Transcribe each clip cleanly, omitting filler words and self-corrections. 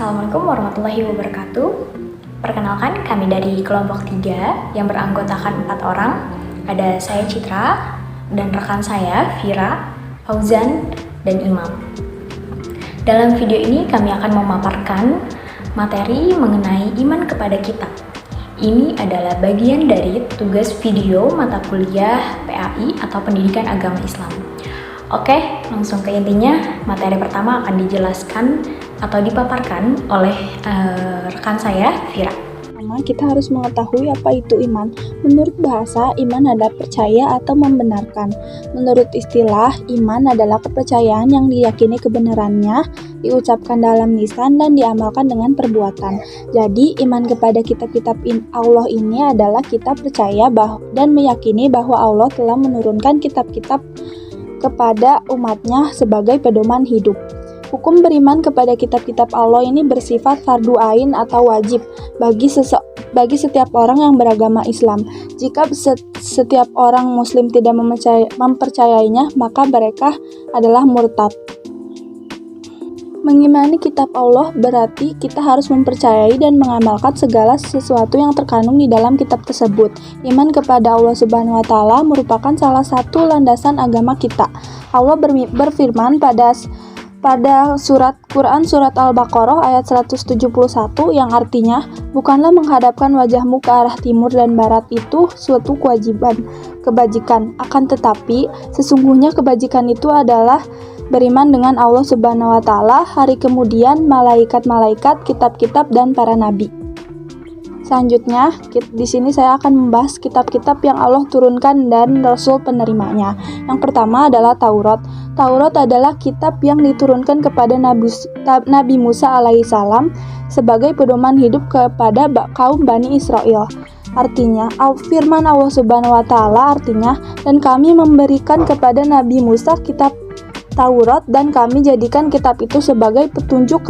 Assalamualaikum warahmatullahi wabarakatuh. Perkenalkan, kami dari kelompok 3 yang beranggotakan 4 orang. Ada saya Citra dan rekan saya Vira, Fauzan, dan Imam. Dalam video ini kami akan memaparkan materi mengenai iman kepada kitab. Ini adalah bagian dari tugas video mata kuliah PAI atau Pendidikan Agama Islam. Oke, langsung ke intinya. Materi pertama akan dijelaskan atau dipaparkan oleh rekan saya, Vira. Pertama, kita harus mengetahui apa itu iman. Menurut bahasa, iman adalah percaya atau membenarkan. Menurut istilah, iman adalah kepercayaan yang diyakini kebenarannya, diucapkan dalam lisan dan diamalkan dengan perbuatan. Jadi, iman kepada kitab-kitab Allah ini adalah kita percaya dan meyakini bahwa Allah telah menurunkan kitab-kitab kepada umatnya sebagai pedoman hidup. Hukum beriman kepada kitab-kitab Allah ini bersifat fardu ain atau wajib bagi setiap orang yang beragama Islam. Jika setiap orang muslim tidak mempercayainya, maka mereka adalah murtad. Mengimani kitab Allah berarti kita harus mempercayai dan mengamalkan segala sesuatu yang terkandung di dalam kitab tersebut. Iman kepada Allah Subhanahu wa Ta'ala merupakan salah satu landasan agama kita. Allah berfirman pada Quran surat Al-Baqarah ayat 171 yang artinya, bukanlah menghadapkan wajahmu ke arah timur dan barat itu suatu kebajikan. Akan tetapi, sesungguhnya kebajikan itu adalah beriman dengan Allah Subhanahu wa Ta'ala, hari kemudian, malaikat-malaikat, kitab-kitab, dan para nabi. Selanjutnya, di sini saya akan membahas kitab-kitab yang Allah turunkan dan Rasul penerimanya. Yang pertama adalah Taurat. Taurat adalah kitab yang diturunkan kepada Nabi Musa alaihissalam sebagai pedoman hidup kepada kaum Bani Israel. Artinya, firman Allah Subhanahu wa Ta'ala artinya, dan kami memberikan kepada Nabi Musa kitab Taurat dan kami jadikan kitab itu sebagai petunjuk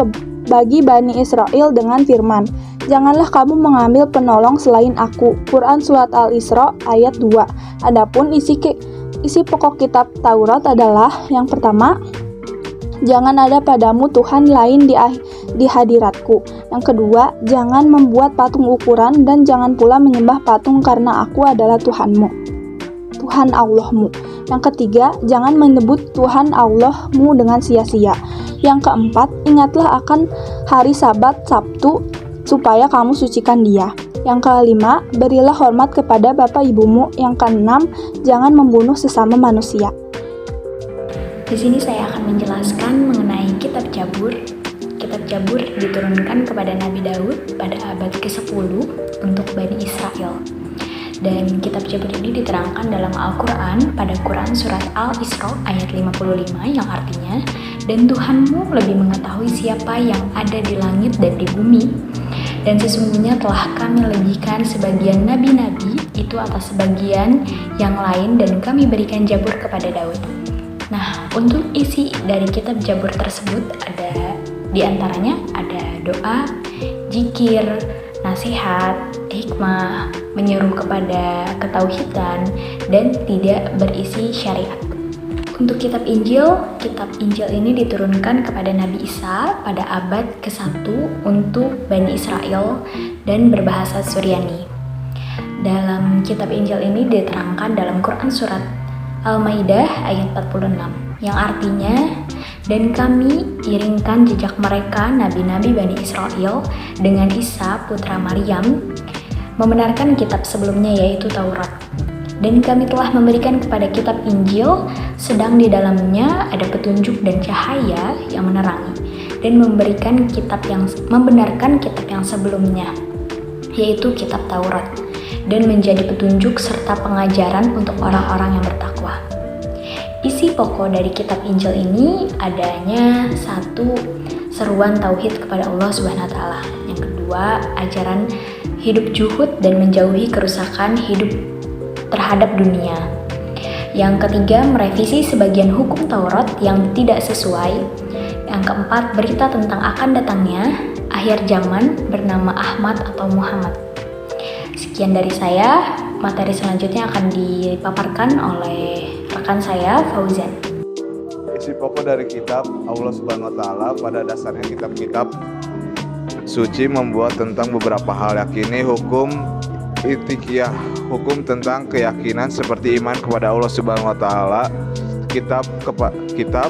bagi Bani Israel dengan firman, janganlah kamu mengambil penolong selain aku. Quran surat Al-Isra ayat 2. Adapun isi pokok kitab Taurat adalah yang pertama, jangan ada padamu Tuhan lain di hadiratku. Yang kedua, jangan membuat patung ukuran dan jangan pula menyembah patung karena aku adalah Tuhanmu, Tuhan Allahmu. Yang ketiga, jangan menyebut Tuhan Allahmu dengan sia-sia. Yang keempat, ingatlah akan hari Sabat Sabtu supaya kamu sucikan dia. Yang kelima, berilah hormat kepada bapak ibumu. Yang keenam, jangan membunuh sesama manusia. Di sini saya akan menjelaskan mengenai kitab Zabur. Kitab Zabur diturunkan kepada Nabi Daud pada abad ke-10 untuk Bani Israel. Dan kitab Zabur ini diterangkan dalam Al-Quran pada Quran surat Al-Isra ayat 55 yang artinya, dan Tuhanmu lebih mengetahui siapa yang ada di langit dan di bumi, dan sesungguhnya telah kami lebihkan sebagian nabi-nabi itu atas sebagian yang lain dan kami berikan Zabur kepada Daud. Nah, untuk isi dari kitab Zabur tersebut ada diantaranya ada doa, zikir, nasihat, hikmah, menyeru kepada ketauhidan, dan tidak berisi syariat. Untuk kitab Injil ini diturunkan kepada Nabi Isa pada abad ke-1 untuk Bani Israel dan berbahasa Suryani. Dalam kitab Injil ini diterangkan dalam Quran surat Al-Maidah ayat 46 yang artinya, dan kami iringkan jejak mereka nabi-nabi Bani Israel dengan Isa putra Maryam membenarkan kitab sebelumnya yaitu Taurat. Dan kami telah memberikan kepada kitab Injil sedang di dalamnya ada petunjuk dan cahaya yang menerangi, dan membenarkan kitab yang sebelumnya yaitu kitab Taurat, dan menjadi petunjuk serta pengajaran untuk orang-orang yang bertakwa. Isi pokok dari kitab Injil ini adanya satu, seruan tauhid kepada Allah Subhanahu wa Ta'ala. Yang kedua, ajaran hidup juhud dan menjauhi kerusakan hidup terhadap dunia. Yang ketiga, merevisi sebagian hukum Taurat yang tidak sesuai. Yang keempat, berita tentang akan datangnya akhir zaman bernama Ahmad atau Muhammad. Sekian dari saya. Materi selanjutnya akan dipaparkan oleh rekan saya, Fauzan. Isi pokok dari kitab Allah Subhanahu wa Ta'ala pada dasarnya kitab-kitab suci membuat tentang beberapa hal, yakini hukum itikiyah, hukum tentang keyakinan seperti iman kepada Allah Subhanahu wa taala, kitab,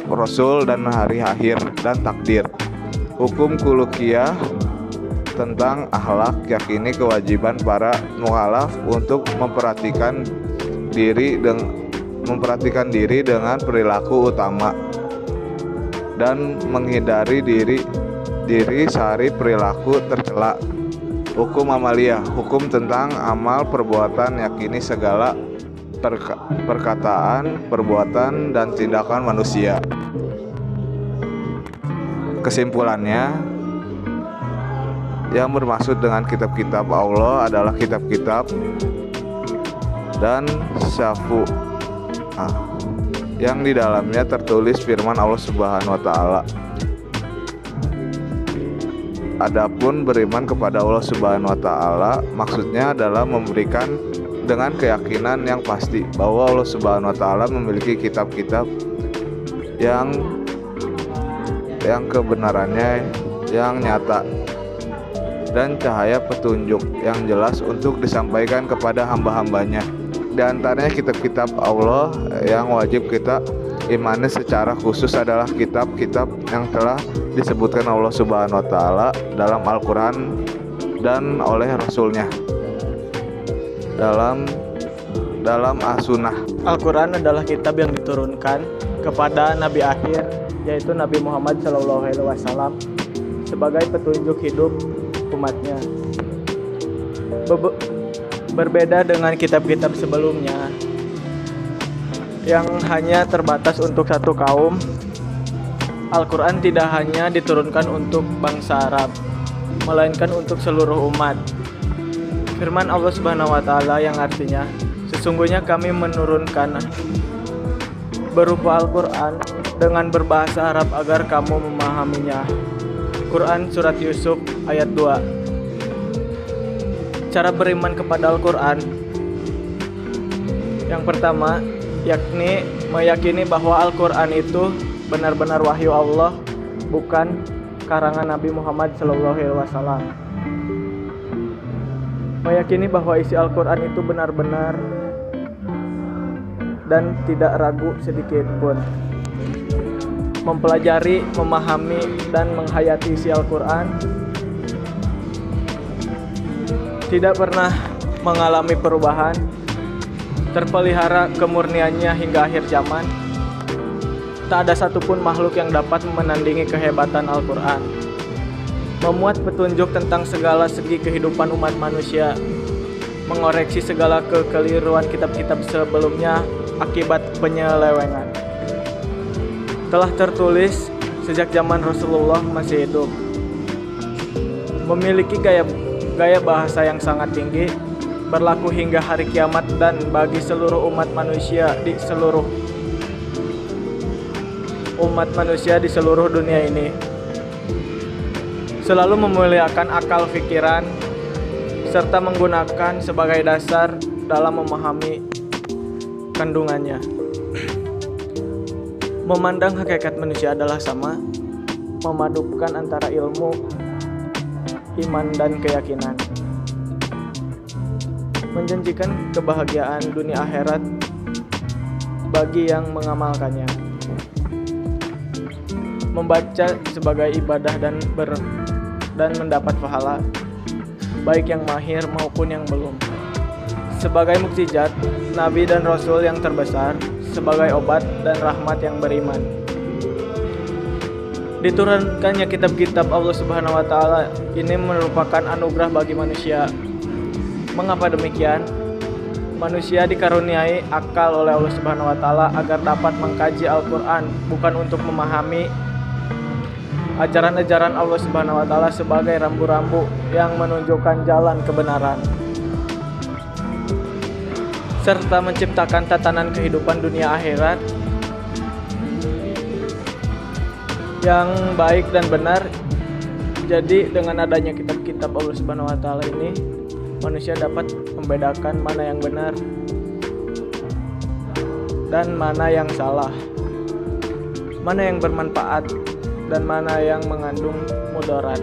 rasul dan hari akhir dan takdir. Hukum kuluqiyah tentang akhlak, yakini kewajiban para mukallaf untuk memperhatikan diri dengan perilaku utama dan menghindari diri sari perilaku tercela. Hukum amaliyah, hukum tentang amal perbuatan, yakini segala perkataan, perbuatan, dan tindakan manusia. Kesimpulannya, yang bermaksud dengan kitab-kitab Allah adalah kitab-kitab dan syafu'ah yang di dalamnya tertulis firman Allah Subhanahu wa taala. Adapun beriman kepada Allah Subhanahu wa taala maksudnya adalah memberikan dengan keyakinan yang pasti bahwa Allah Subhanahu wa taala memiliki kitab-kitab yang kebenarannya yang nyata dan cahaya petunjuk yang jelas untuk disampaikan kepada hamba-hambanya. Di antaranya kitab-kitab Allah yang wajib kita imani secara khusus adalah kitab-kitab yang telah disebutkan Allah Subhanahu wa taala dalam Al-Qur'an dan oleh Rasulnya dalam As-Sunnah. Al-Qur'an adalah kitab yang diturunkan kepada Nabi akhir, yaitu Nabi Muhammad SAW, sebagai petunjuk hidup umatnya. Berbeda dengan kitab-kitab sebelumnya yang hanya terbatas untuk satu kaum, Al-Quran tidak hanya diturunkan untuk bangsa Arab, melainkan untuk seluruh umat. Firman Allah Subhanahu wa taala yang artinya, sesungguhnya kami menurunkan berupa Al-Quran dengan berbahasa Arab agar kamu memahaminya. Quran Surat Yusuf ayat 2. Cara beriman kepada Al-Quran, yang pertama, yakni meyakini bahwa Al-Quran itu benar-benar wahyu Allah, bukan karangan Nabi Muhammad SAW. Meyakini bahwa isi Al-Quran itu benar-benar dan tidak ragu sedikit pun. Mempelajari, memahami, dan menghayati isi Al-Quran, tidak pernah mengalami perubahan, terpelihara kemurniannya hingga akhir zaman. Tak ada satupun makhluk yang dapat menandingi kehebatan Al-Quran. Memuat petunjuk tentang segala segi kehidupan umat manusia, mengoreksi segala kekeliruan kitab-kitab sebelumnya akibat penyelewengan. Telah tertulis sejak zaman Rasulullah masih hidup. Memiliki gaya bahasa yang sangat tinggi, berlaku hingga hari kiamat dan bagi seluruh umat manusia di seluruh dunia ini. Selalu memuliakan akal pikiran serta menggunakan sebagai dasar dalam memahami kandungannya. Memandang hakikat manusia adalah sama, memadukan antara ilmu, iman, dan keyakinan. Menjanjikan kebahagiaan dunia akhirat bagi yang mengamalkannya. Membaca sebagai ibadah dan mendapat pahala, baik yang mahir maupun yang belum. Sebagai mukjizat, Nabi dan Rasul yang terbesar, sebagai obat dan rahmat yang beriman. Diturunkannya kitab-kitab Allah Subhanahu wa taala ini merupakan anugerah bagi manusia. Mengapa demikian? Manusia dikaruniai akal oleh Allah Subhanahu wa taala agar dapat mengkaji Al-Qur'an, bukan untuk memahami ajaran-ajaran Allah Subhanahu wa taala sebagai rambu-rambu yang menunjukkan jalan kebenaran, serta menciptakan tatanan kehidupan dunia akhirat yang baik dan benar. Jadi dengan adanya kitab-kitab Allah Subhanahu wa taala ini, manusia dapat membedakan mana yang benar dan mana yang salah, mana yang bermanfaat dan mana yang mengandung mudarat.